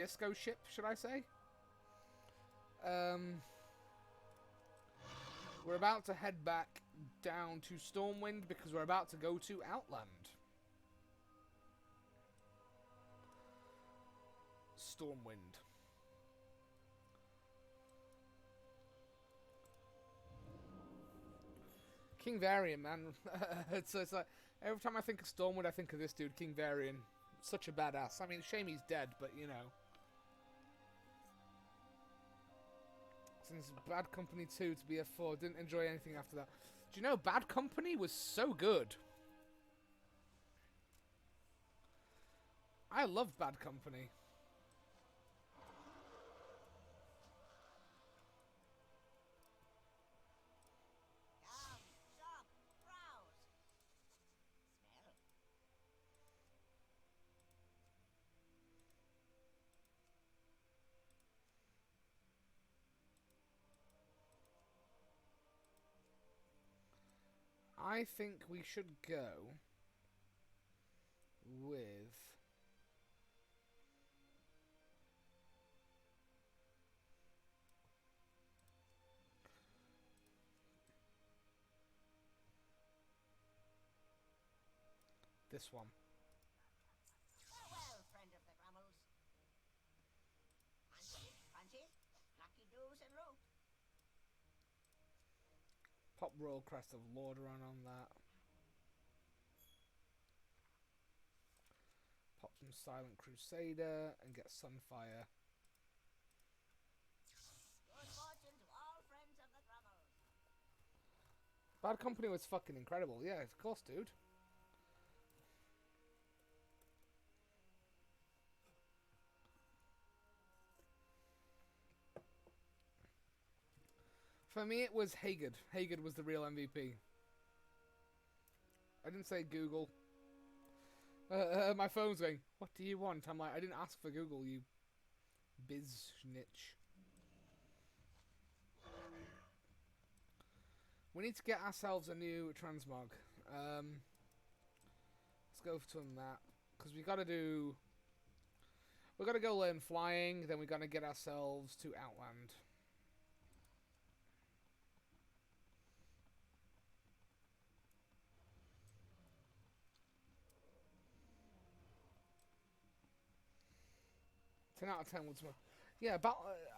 disco ship, should I say. We're about to head back down to Stormwind because we're about to go to Outland. Stormwind. King Varian, man. it's like every time I think of Stormwind, I think of this dude, King Varian. Such a badass. I mean, shame he's dead, but you know. Since Bad Company 2 to BF4, didn't enjoy anything after that. Do you know, Bad Company was so good. I loved Bad Company. I think we should go with this one. Farewell, friend of the Grummels. Punches, lucky doos and rope. Pop Royal Crest of Lordaeron on that. Pop some Silent Crusader and get Sunfire. Good fortune to all friends of the Grummels. Bad Company was fucking incredible. Yeah, of course, dude. For me, it was Haggard. Haggard was the real MVP. I didn't say Google. My phone's going, what do you want? I'm like, I didn't ask for Google, you biznitch. We need to get ourselves a new Transmog. Let's go to that. Because we got to do... We've got to go learn flying, then we got to get ourselves to Outland. Out of 10 would smell. Yeah,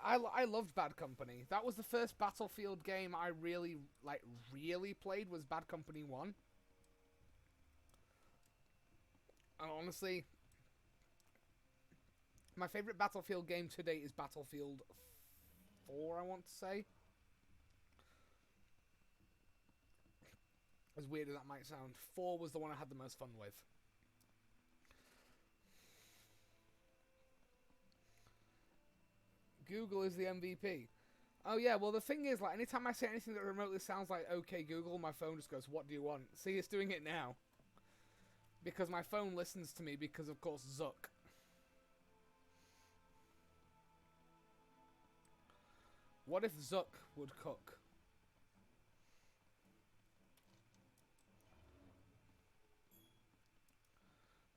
I loved Bad Company. That was the first Battlefield game I really played. Was Bad Company 1. And honestly, my favorite Battlefield game to date is Battlefield 4. I want to say. As weird as that might sound, 4 was the one I had the most fun with. Google is the MVP. Oh yeah, well the thing is, like, anytime I say anything that remotely sounds like "Okay Google," my phone just goes, "What do you want?" See, it's doing it now. Because my phone listens to me because, of course, Zuck. What if Zuck would cook?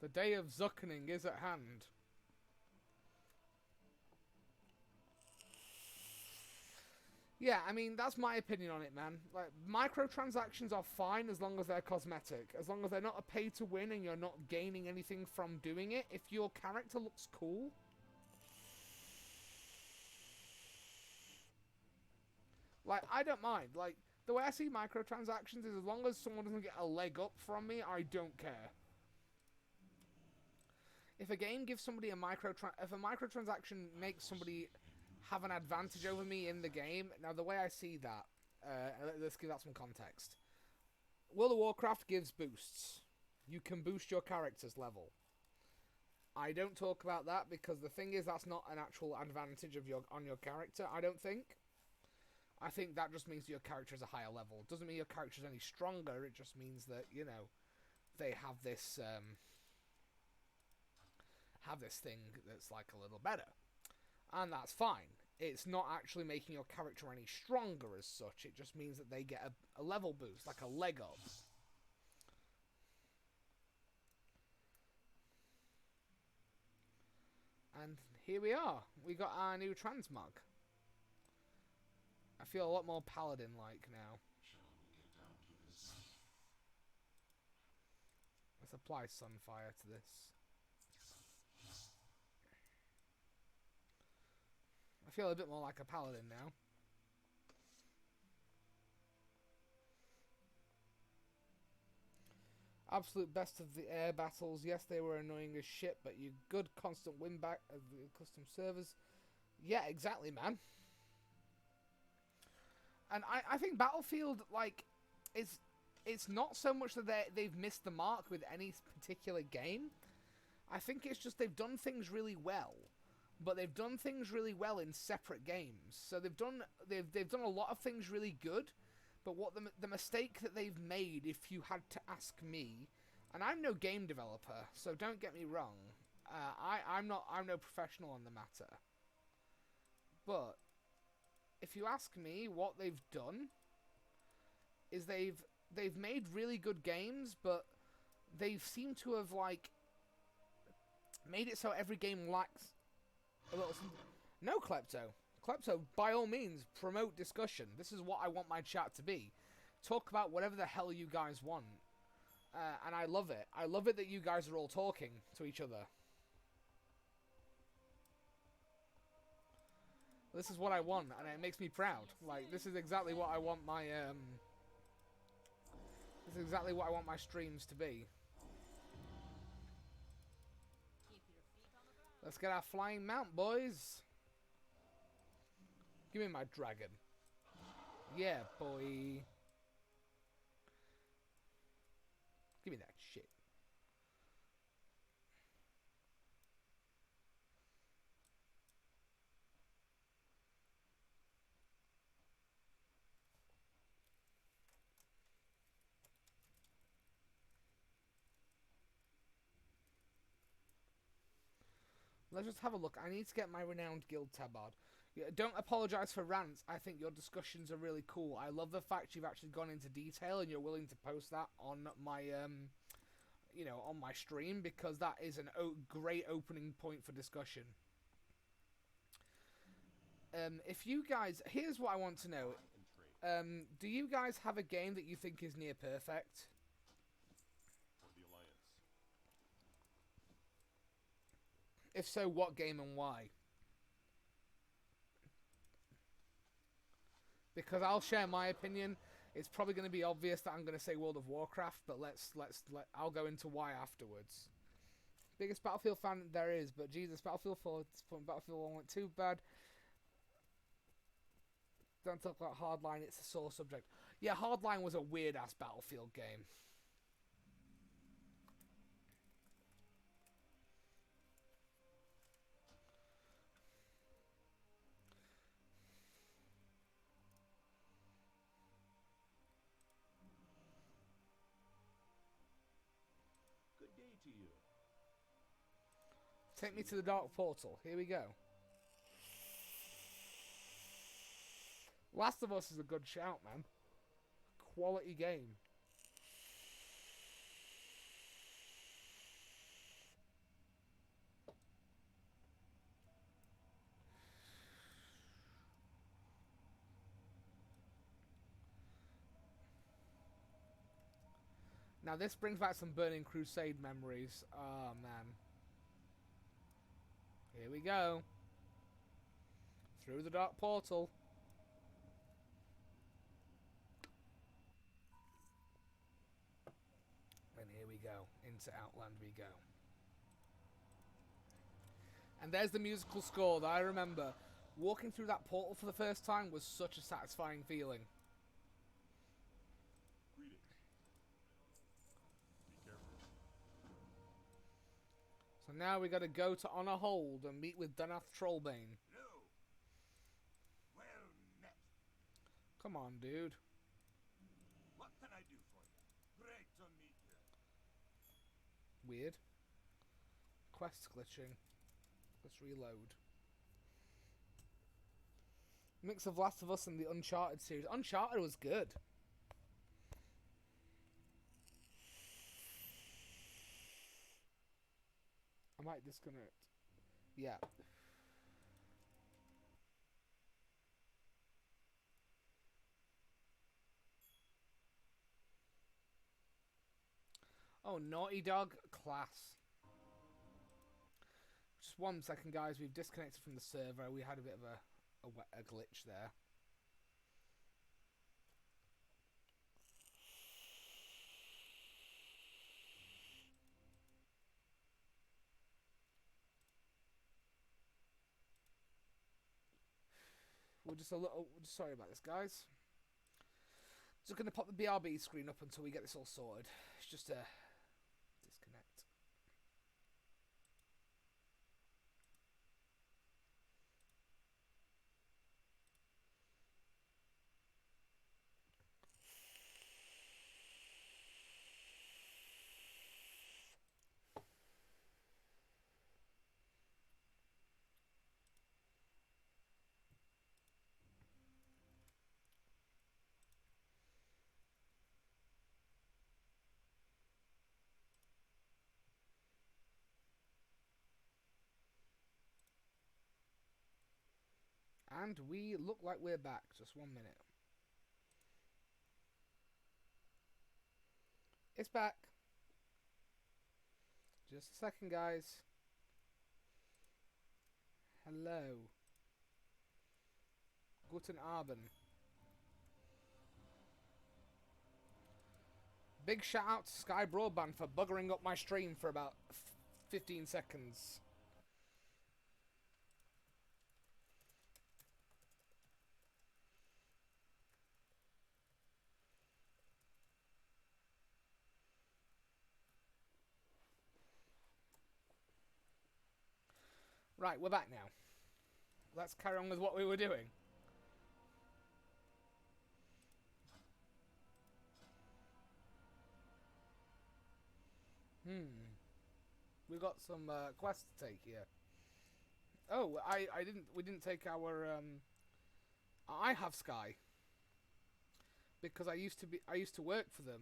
The day of Zuckening is at hand. Yeah, I mean, that's my opinion on it, man. Like, microtransactions are fine as long as they're cosmetic. As long as they're not a pay-to-win and you're not gaining anything from doing it. If your character looks cool... Like, I don't mind. Like, the way I see microtransactions is as long as someone doesn't get a leg up from me, I don't care. If a game gives somebody a if a microtransaction makes somebody have an advantage over me in the game. Now, the way I see that, let's give that some context. World of Warcraft gives boosts. You can boost your character's level. I don't talk about that because the thing is that's not an actual advantage of on your character, I don't think. I think that just means your character is a higher level. It doesn't mean your character is any stronger, it just means that, you know, they have this thing that's like a little better. And that's fine. It's not actually making your character any stronger as such. It just means that they get a level boost, like a leg up. And here we are. We got our new Transmog. I feel a lot more Paladin-like now. Let's apply Sunfire to this. I feel a bit more like a Paladin now. Absolute best of the air battles. Yes, they were annoying as shit, but you good constant win back of the custom servers. Yeah, exactly, man. And I think Battlefield, like, it's not so much that they've missed the mark with any particular game. I think it's just they've done things really well, but they've done things really well in separate games. So they've done a lot of things really good, but what the mistake that they've made, if you had to ask me, and I'm no game developer, so don't get me wrong, I'm no professional on the matter, but if you ask me, what they've done is they've made really good games, but they seem to have, like, made it so every game lacks a little something. No, Klepto, by all means, promote discussion. This is what I want my chat to be. Talk about whatever the hell you guys want. And I love it. I love it that you guys are all talking to each other. This is what I want, and it makes me proud. Like, this is exactly what I want my, this is exactly what I want my streams to be. Let's get our flying mount, boys. Give me my dragon. Yeah, boy. Give me that shit. Let's just have a look. I need to get my renowned guild tabard. Yeah, don't apologise for rants. I think your discussions are really cool. I love the fact you've actually gone into detail and you're willing to post that on my, you know, on my stream, because that is an great opening point for discussion. If you guys, here's what I want to know. Do you guys have a game that you think is near perfect? If so, what game and why? Because I'll share my opinion. It's probably going to be obvious that I'm going to say World of Warcraft, but I'll go into why afterwards. Biggest Battlefield fan there is, but Jesus, Battlefield 4, Battlefield 1 went too bad. Don't talk about Hardline, it's a sore subject. Yeah, Hardline was a weird-ass Battlefield game. Take me to the Dark Portal. Here we go. Last of Us is a good shout, man. Quality game. Now this brings back some Burning Crusade memories. Oh, man. Here we go. Through the Dark Portal. And here we go. Into Outland we go. And there's the musical score that I remember. Walking through that portal for the first time was such a satisfying feeling. So now we gotta go to Honor Hold and meet with Danath Trollbane. Hello. Well met. Come on, dude. What can I do for you? Great to meet you. Weird. Quest glitching. Let's reload. Mix of Last of Us and the Uncharted series. Uncharted was good. I might disconnect. Yeah. Oh, Naughty Dog class. Just 1 second, guys. We've disconnected from the server. We had a bit of a glitch there. We're just a little... Sorry about this, guys. Just going to pop the BRB screen up until we get this all sorted. It's just a disconnect. And we look like we're back. Just 1 minute. It's back. Just a second, guys. Hello. Guten Abend. Big shout out to Sky Broadband for buggering up my stream for about 15 seconds. Right, we're back now. Let's carry on with what we were doing. We got some quests to take here. Oh, we didn't take our I have Sky because I used to work for them.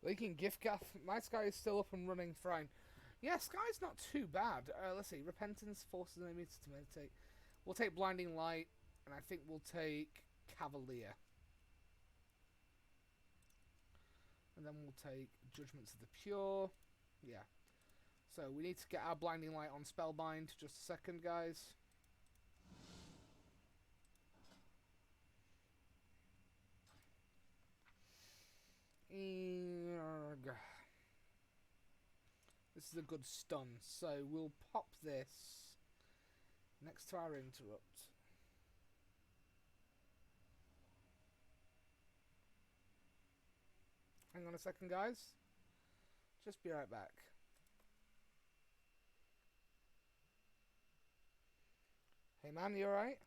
Leaking gift gaff. My Sky is still up and running fine. Yeah, Sky's not too bad. Let's see. Repentance forces enemies to meditate. We'll take Blinding Light, and I think we'll take Cavalier. And then we'll take Judgments of the Pure. Yeah. So we need to get our Blinding Light on Spellbind. Just a second, guys. This is a good stun, so we'll pop this next to our interrupt. Hang on a second, guys. Just be right back. Hey man, you alright?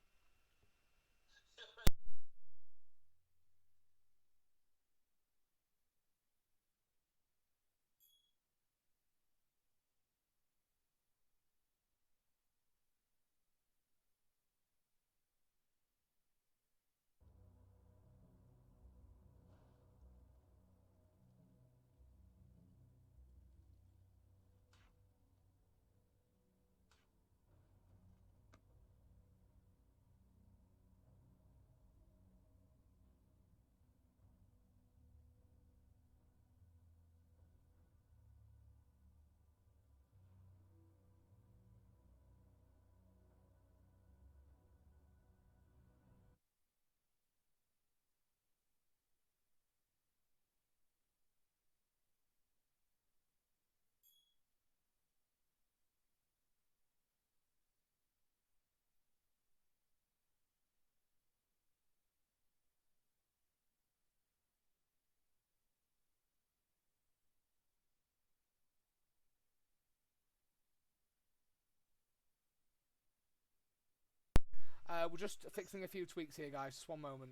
We're just fixing a few tweaks here, guys. Just 1 moment.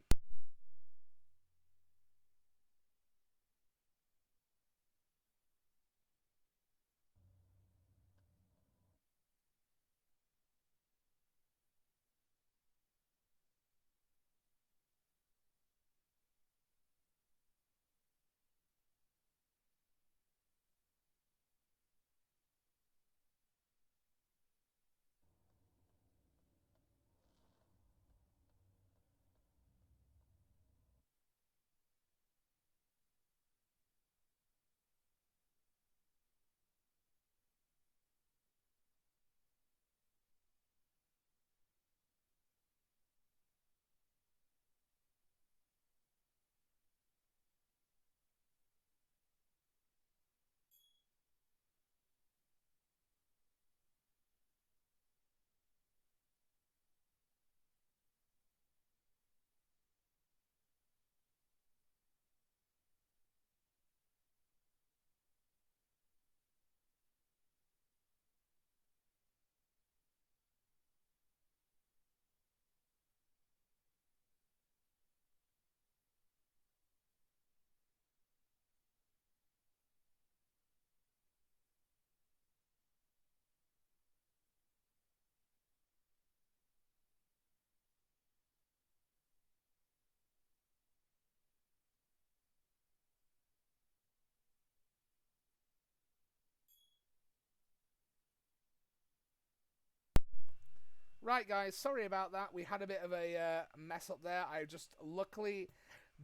Right, guys, sorry about that. We had a bit of a mess up there. I just, luckily,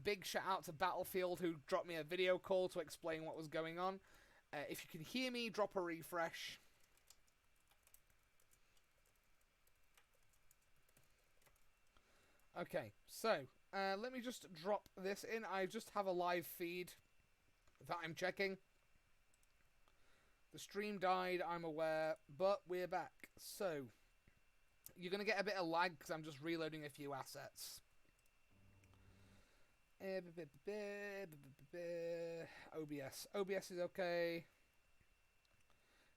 big shout out to Battlefield who dropped me a video call to explain what was going on. If you can hear me, drop a refresh. Okay, so, let me just drop this in. I just have a live feed that I'm checking. The stream died, I'm aware, but we're back. So, you're going to get a bit of lag because I'm just reloading a few assets. OBS. OBS is okay.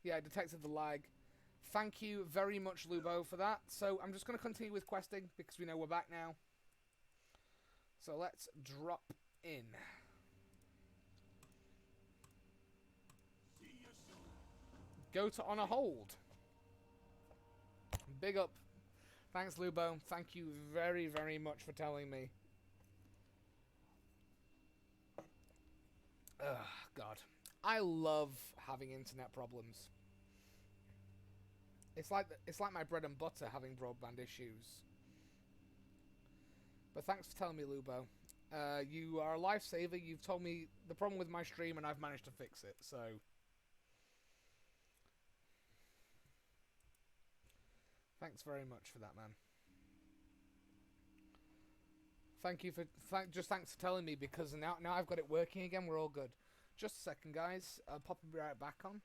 Yeah, I detected the lag. Thank you very much, Lubo, for that. So, I'm just going to continue with questing because we know we're back now. So, let's drop in. Go to on a hold. Big up. Thanks, Lubo. Thank you very, very much for telling me. Ugh, God. I love having internet problems. It's like my bread and butter having broadband issues. But thanks for telling me, Lubo. You are a lifesaver. You've told me the problem with my stream and I've managed to fix it, so... Thanks very much for that, man. Thank you for thanks for telling me, because now I've got it working again. We're all good. Just a second, guys. I'll pop it right back on.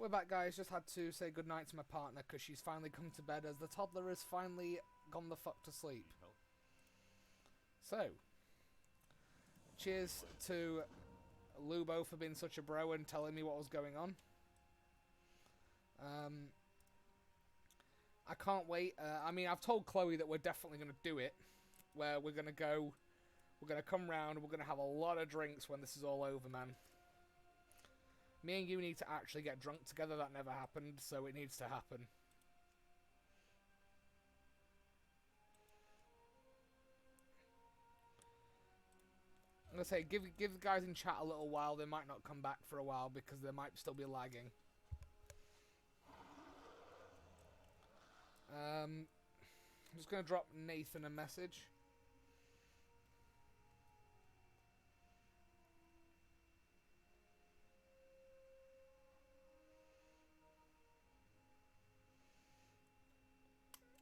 We're back, guys. Just had to say goodnight to my partner because she's finally come to bed as the toddler has finally gone the fuck to sleep. So, cheers to Lubo for being such a bro and telling me what was going on. I can't wait. I mean, I've told Chloe that we're definitely going to do it. Where we're going to go, we're going to come round, we're going to have a lot of drinks when this is all over, man. Me and you need to actually get drunk together. That never happened, so it needs to happen. I'm going to say, give the guys in chat a little while. They might not come back for a while because they might still be lagging. I'm just going to drop Nathan a message.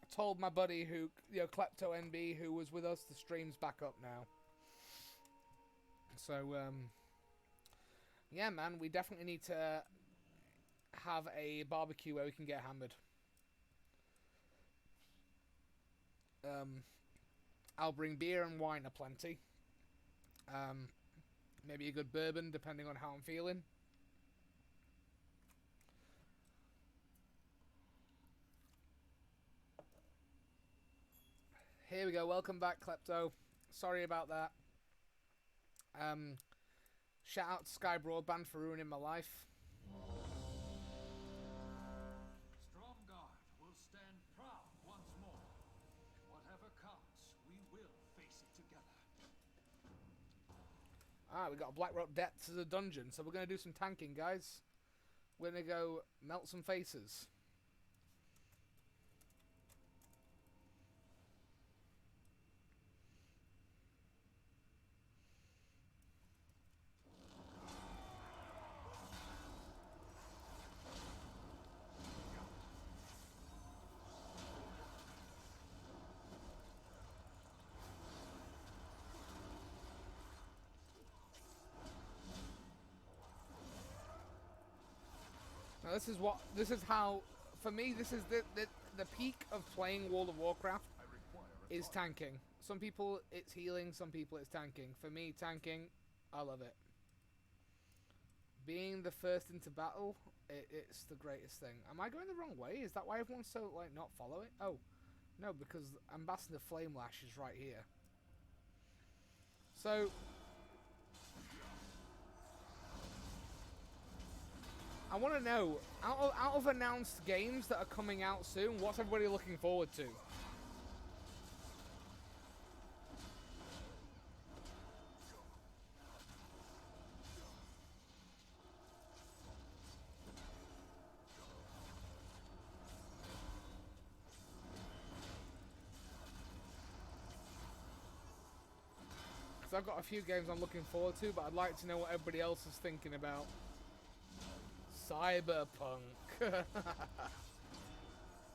I told my buddy who, Klepto NB, who was with us, the stream's back up now. So, yeah, man, we definitely need to have a barbecue where we can get hammered. I'll bring beer and wine aplenty. Maybe a good bourbon, depending on how I'm feeling. Here we go. Welcome back, Klepto. Sorry about that. Shout out to Sky Broadband for ruining my life. Stromgarde will stand proud once more. Whatever comes, we will face it together. Ah, we got a Blackrock Depths as a dungeon, so we're going to do some tanking, guys. We're going to go melt some faces. Now this is how, for me, this is the peak of playing World of Warcraft is tanking. Some people it's healing, some people it's tanking. For me, tanking, I love it. Being the first into battle, it's the greatest thing. Am I going the wrong way? Is that why everyone's so, like, not following? Oh, no, because Ambassador Flamelash is right here. So, I want to know, out of announced games that are coming out soon, what's everybody looking forward to? Because I've got a few games I'm looking forward to, but I'd like to know what everybody else is thinking about. Cyberpunk.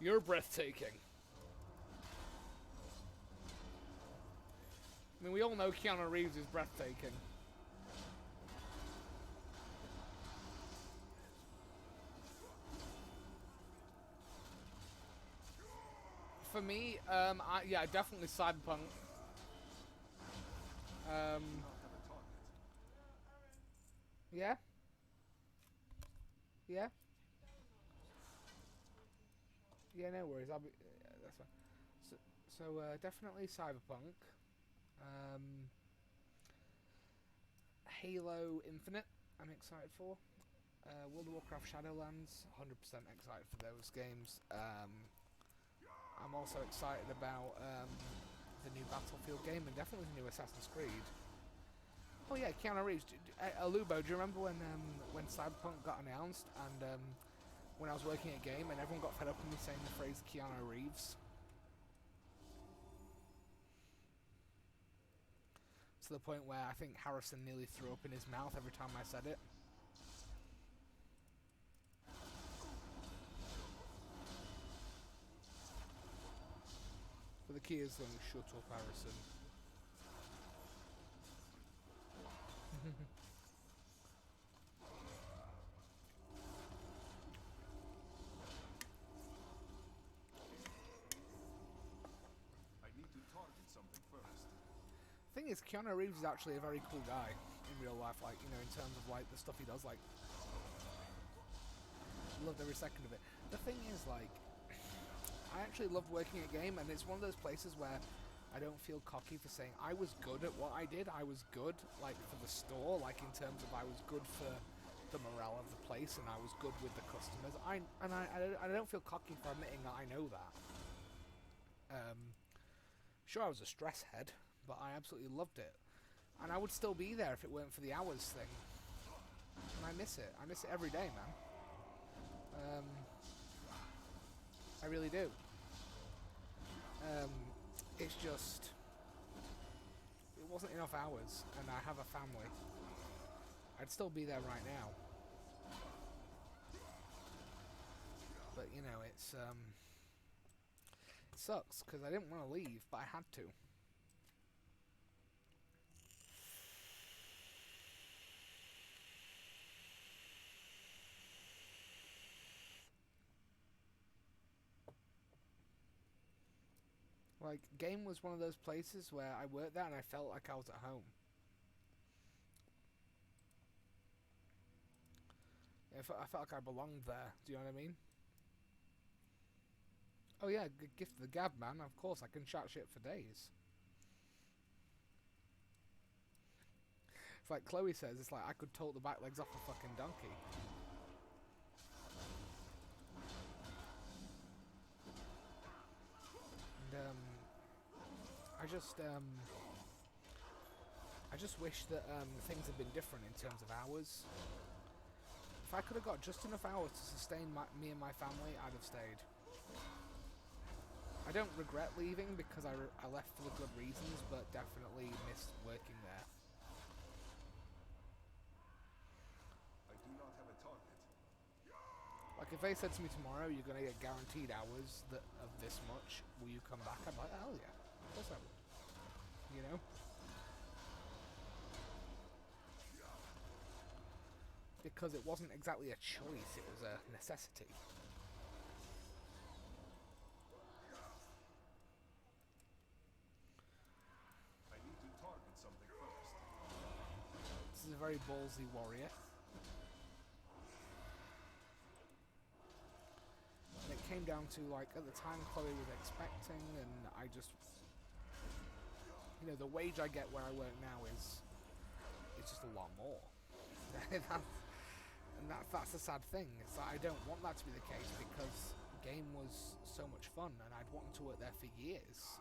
You're breathtaking. I mean, we all know Keanu Reeves is breathtaking. For me, yeah, definitely Cyberpunk. Yeah? Yeah? Yeah, no worries. I'll be. That's fine. So definitely Cyberpunk. Halo Infinite, I'm excited for. World of Warcraft Shadowlands, 100% excited for those games. I'm also excited about the new Battlefield game and definitely the new Assassin's Creed. Oh yeah, Keanu Reeves. Alubo, do you remember when Cyberpunk got announced and when I was working at Game and everyone got fed up with me saying the phrase Keanu Reeves? To the point where I think Harrison nearly threw up in his mouth every time I said it. But the key is going, shut up, Harrison. I need to target something first. Thing is, Keanu Reeves is actually a very cool guy in real life, like, you know, in terms of, like, the stuff he does, like, loved every second of it. The thing is, like, I actually love working at Game, and it's one of those places where I don't feel cocky for saying I was good at what I did. I was good, like, for the store, like, in terms of I was good for the morale of the place, and I was good with the customers. I don't feel cocky for admitting that I know that. Sure, I was a stress head, but I absolutely loved it. And I would still be there if it weren't for the hours thing. And I miss it. I miss it every day, man. I really do. It's just... it wasn't enough hours, and I have a family. I'd still be there right now. But, you know, it's... it sucks, because I didn't want to leave, but I had to. Like, Game was one of those places where I worked there and I felt like I was at home. I felt like I belonged there. Do you know what I mean? Oh yeah, gift of the gab, man. Of course, I can chat shit for days. It's like Chloe says, it's like I could tote the back legs off a fucking donkey. And, I just wish that things had been different in terms of hours. If I could have got just enough hours to sustain me and my family, I'd have stayed. I don't regret leaving because I left for the good reasons, but definitely missed working there. I do not have a target. Like, if they said to me tomorrow, you're going to get guaranteed hours of this much, will you come back? I'm like, hell yeah. Of course I would. You know? Because it wasn't exactly a choice, it was a necessity. very ballsy warrior. And it came down to, like, at the time Chloe was expecting, and I just... You know, the wage I get where I work now is just a lot more. That's a sad thing. It's like I don't want that to be the case because the game was so much fun and I'd wanted to work there for years.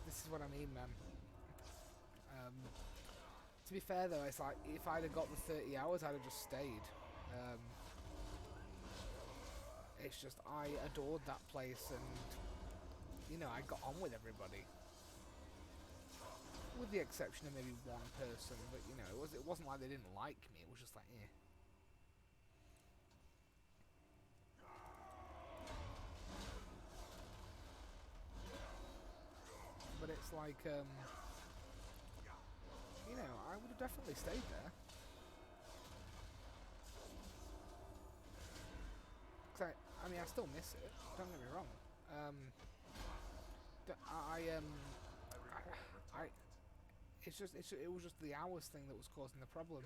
This is what I mean, man. To be fair though, it's like if I'd have got the 30 hours, I'd have just stayed. It's just I adored that place, and you know, I got on with everybody, with the exception of maybe one person. But you know, it wasn't like they didn't like me. It was just like, eh. But it's like, you know, I would have definitely stayed there. Cause I mean, I still miss it. Don't get me wrong. It was just the hours thing that was causing the problem.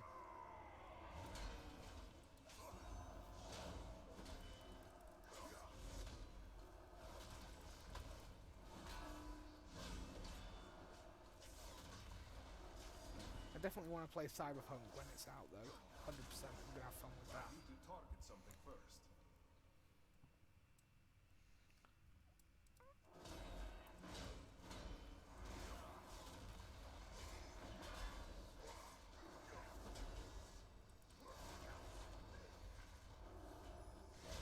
I definitely want to play Cyberpunk when it's out, though. 100%. I'm gonna have fun with that. I need to target something first.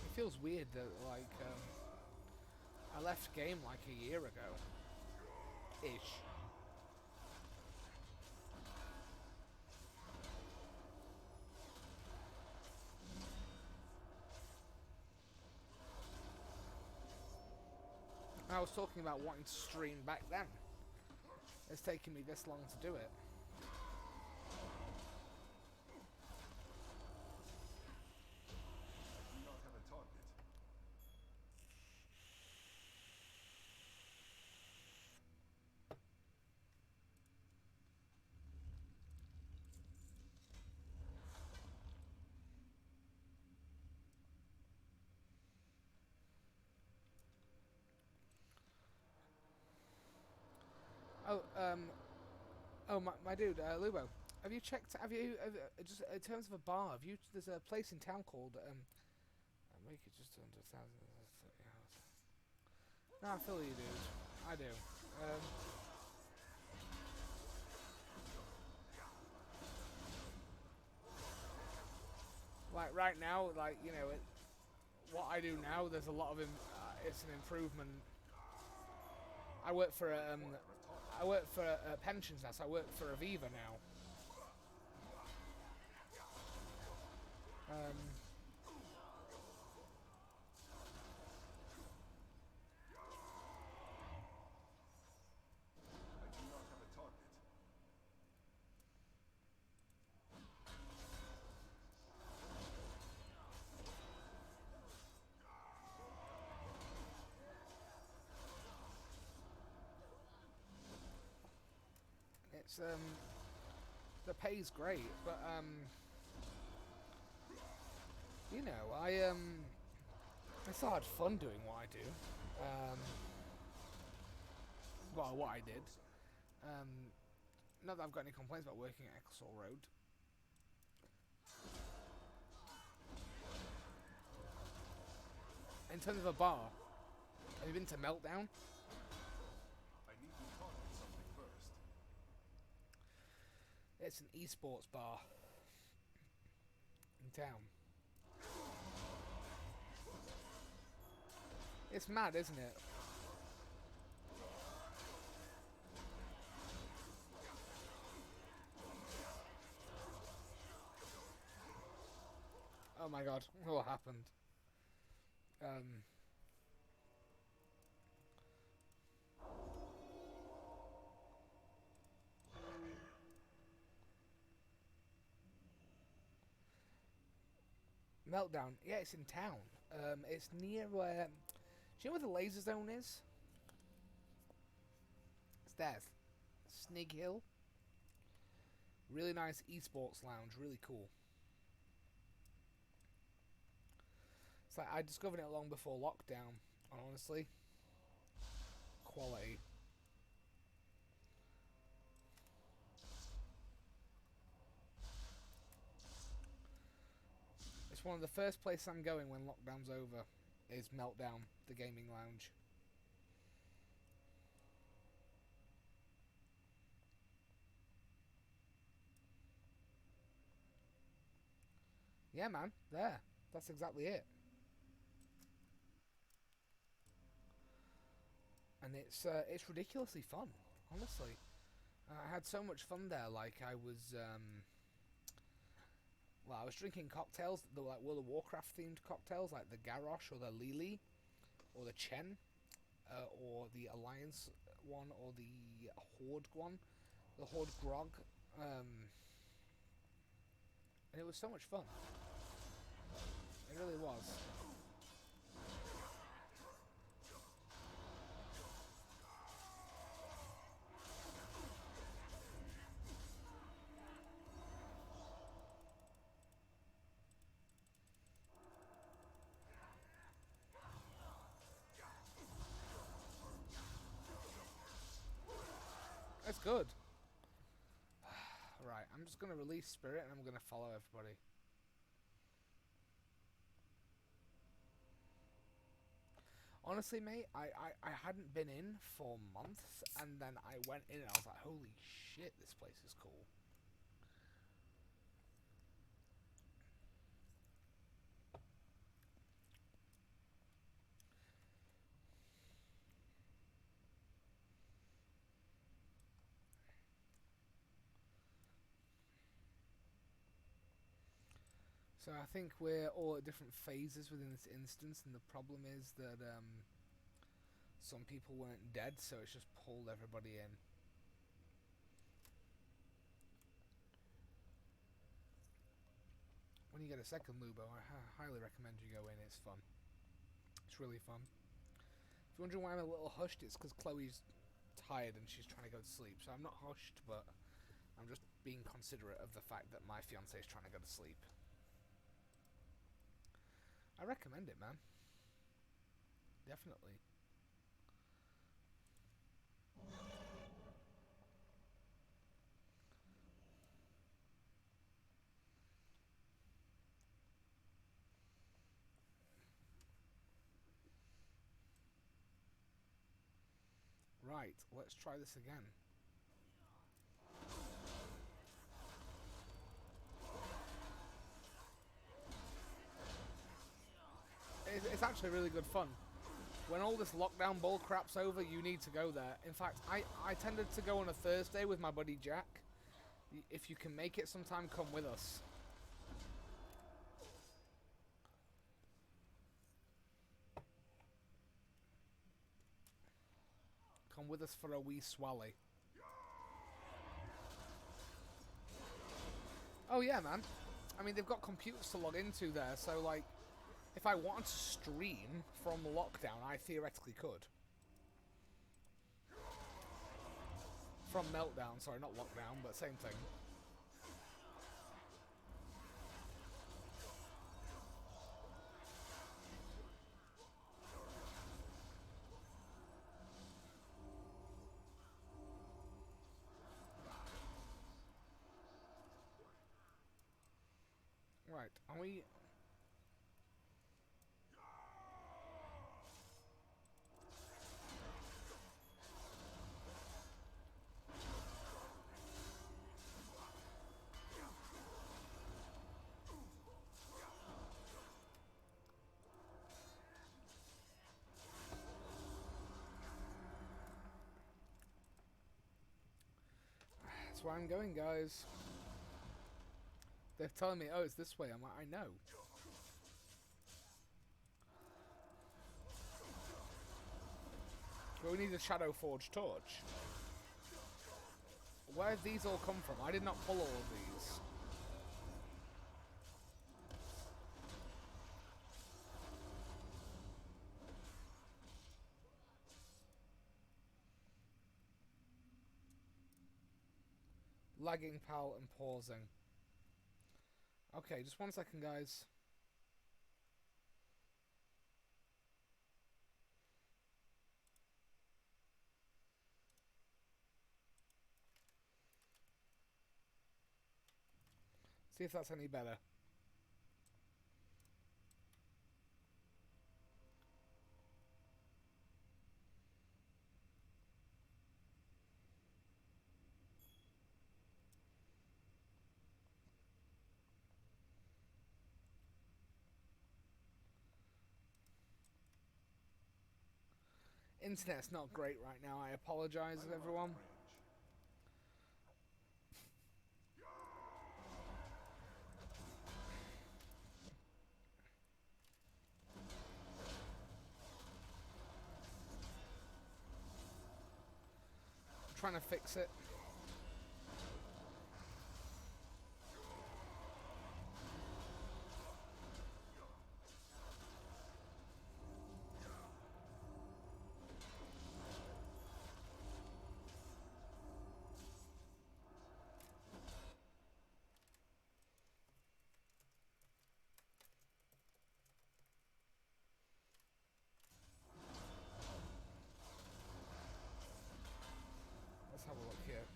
It feels weird that, like, I left game like a year ago. Ish. I was talking about wanting to stream back then. It's taken me this long to do it. I do not have a target. Oh, my dude, Lubo, have you checked, just in terms of a bar, there's a place in town called, make it just under 1,000, no, I feel you, dude, I do, like, right now, like, you know, what I do now, there's a lot of, it's an improvement. I work for a pensions now, so I work for Aviva now. I do not have a target. It's the pay's great, but you know, I still had fun doing what I do. Well, what I did. Not that I've got any complaints about working at Ecclesall Road. In terms of a bar, have you been to Meltdown? I need to target something first. It's an esports bar in town. It's mad, isn't it? Oh my god, what happened? Meltdown. Yeah, it's in town. It's near where... Do you know where the laser zone is? stairs. Snig Hill. Really nice esports lounge. Really cool. It's like I discovered it long before lockdown. Honestly, quality. It's one of the first places I'm going when lockdown's over. Is Meltdown, the gaming lounge. Yeah, man. There. That's exactly it. And it's ridiculously fun, honestly. I had so much fun there. Like I was drinking cocktails that were like World of Warcraft themed cocktails, like the Garrosh or the Lili or the Chen, or the Alliance one or the Horde one, the Horde Grog, and it was so much fun. It really was. That's good. Right, I'm just going to release Spirit and I'm going to follow everybody. Honestly, mate, I hadn't been in for months, and then I went in and I was like, holy shit, this place is cool. So I think we're all at different phases within this instance, and the problem is that some people weren't dead, so it's just pulled everybody in. When you get a second Lubo, I highly recommend you go in. It's fun. It's really fun. If you're wondering why I'm a little hushed, it's because Chloe's tired and she's trying to go to sleep. So I'm not hushed, but I'm just being considerate of the fact that my fiance is trying to go to sleep. I recommend it, man. Definitely. Right, let's try this again. It's actually really good fun. When all this lockdown bull crap's over, you need to go there. In fact, I tended to go on a Thursday with my buddy Jack. If you can make it sometime, come with us. Come with us for a wee swally. Oh yeah, man. I mean, they've got computers to log into there, so like, if I wanted to stream from lockdown, I theoretically could. From Meltdown, sorry, not lockdown, but same thing. Right, are we... That's where I'm going, guys. They're telling me, oh, it's this way. I'm like, I know. But we need a Shadow Forge torch. Where have these all come from? I did not pull all of these. Lagging, pal, and pausing. Okay, just 1 second, guys. See if that's any better. Internet's not great right now. I apologize, everyone. I'm trying to fix it. Let's have a look here.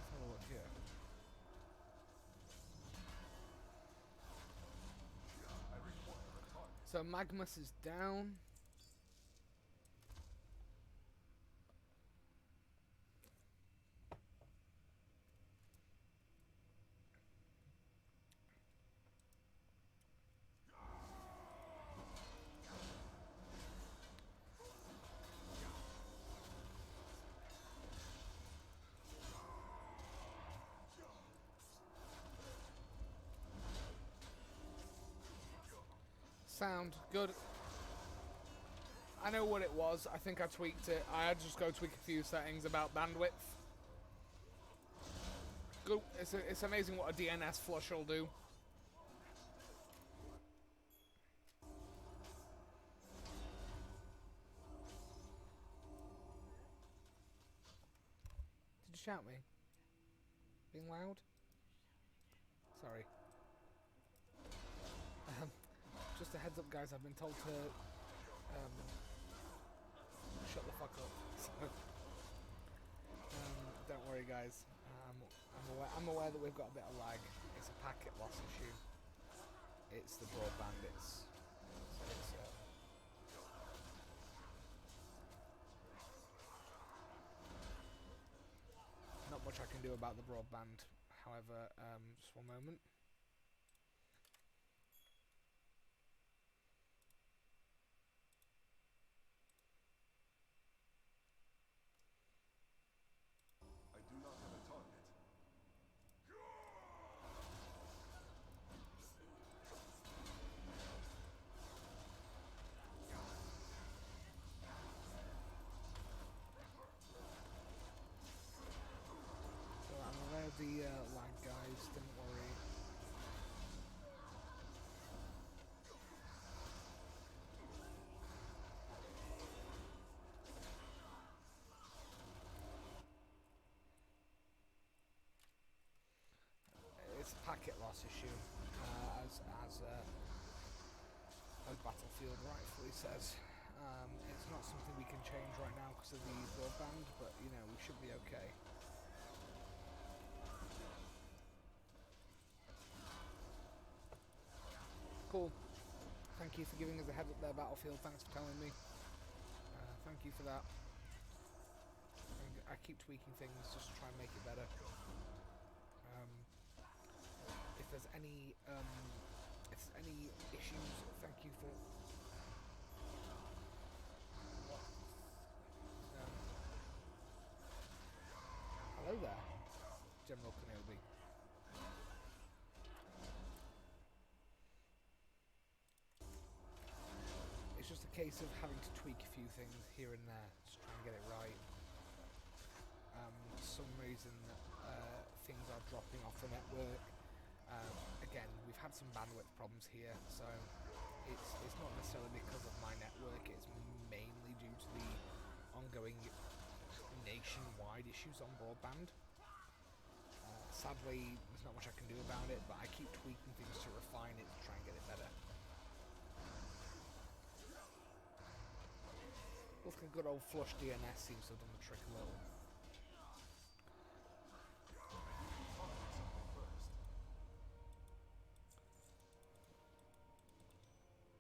Let's have a look here. So Magmus is down. Sound good. I know what it was. I think I tweaked it. I had to just go tweak a few settings about bandwidth. Good. It's amazing what a DNS flush will do. Did you shout me? Being loud? Sorry. Just a heads up, guys. I've been told to shut the fuck up. So, don't worry, guys. I'm aware that we've got a bit of lag. It's a packet loss issue. It's the broadband. It's not much I can do about the broadband. However, just one moment. The lag, guys, don't worry. It's a packet loss issue, as Battlefield rightfully says. It's not something we can change right now because of the broadband, but you know, we should be okay. Cool. Thank you for giving us a heads up there, Battlefield. Thanks for telling me. Thank you for that. I keep tweaking things just to try and make it better. If there's any issues, thank you for. Hello there, General Kenobi. It's just a case of having to tweak a few things here and there to try and get it right. For some reason, things are dropping off the network. Again, we've had some bandwidth problems here, so it's not necessarily because of my network. It's mainly due to the ongoing nationwide issues on broadband. Sadly, there's not much I can do about it, but I keep tweaking things to refine it to try and get it better. Looks like a good old flush DNS seems to have done the trick a little.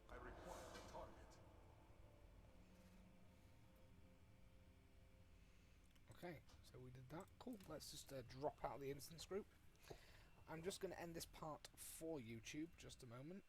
I require a target. Okay, so we did that. Cool. Let's just drop out of the instance group. I'm just going to end this part for YouTube, just a moment.